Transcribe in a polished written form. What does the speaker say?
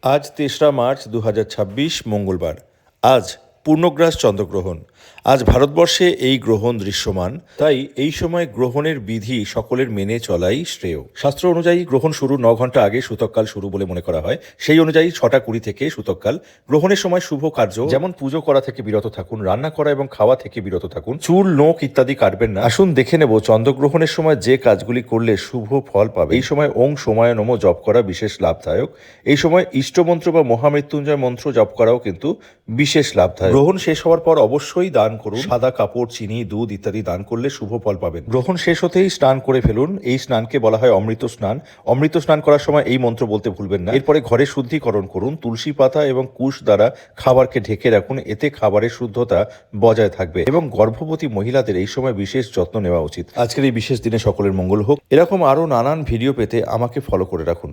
আজ ৩রা মার্চ ২০২৬ মঙ্গলবার। আজ পূর্ণগ্রাস চন্দ্রগ্রহণ। আজ ভারতবর্ষে এই গ্রহণ দৃশ্যমান, তাই এই সময় গ্রহণের বিধি সকলের মেনে চলাই শ্রেয়। শাস্ত্র অনুযায়ী গ্রহণ শুরু ৯ ঘন্টা আগে সূতককাল শুরু বলে মনে করা হয়। সেই অনুযায়ী ৬টা ২০ থেকে সূতককাল। গ্রহণের সময় শুভ কার্য যেমন পুজো করা থেকে বিরত থাকুন, রান্না করা এবং খাওয়া থেকে বিরত থাকুন, চুল নখ ইত্যাদি কাটবেন না। আসুন দেখে নেব চন্দ্রগ্রহণের সময় যে কাজগুলি করলে শুভ ফল পাবে। এই সময় ওং সোমায় নমঃ জপ করা বিশেষ লাভদায়ক। এই সময় ইষ্টমন্ত্র বা মহামৃত্যুঞ্জয় মন্ত্র জপ করাও কিন্তু বিশেষ লাভদায়ক। গ্রহণ শেষ হওয়ার পর অবশ্যই দান করুন। সাদা কাপড়, চিনি, দুধ ইত্যাদি দান করলে শুভ ফল পাবেন। গ্রহণ শেষ হতেই স্নান করে ফেলুন। এই স্নানকে বলা হয় অমৃত স্নান। অমৃত স্নান করার সময় এই মন্ত্র বলতে ভুলবেন না। এরপরে ঘরে শুদ্ধিকরণ করুন। তুলসী পাতা এবং কুশ দ্বারা খাবারকে ঢেকে রাখুন, এতে খাবারের শুদ্ধতা বজায় থাকবে এবং গর্ভবতী মহিলাদের এই সময় বিশেষ যত্ন নেওয়া উচিত। আজকের এই বিশেষ দিনে সকলের মঙ্গল হোক। এরকম আরও নানান ভিডিও পেতে আমাকে ফলো করে রাখুন।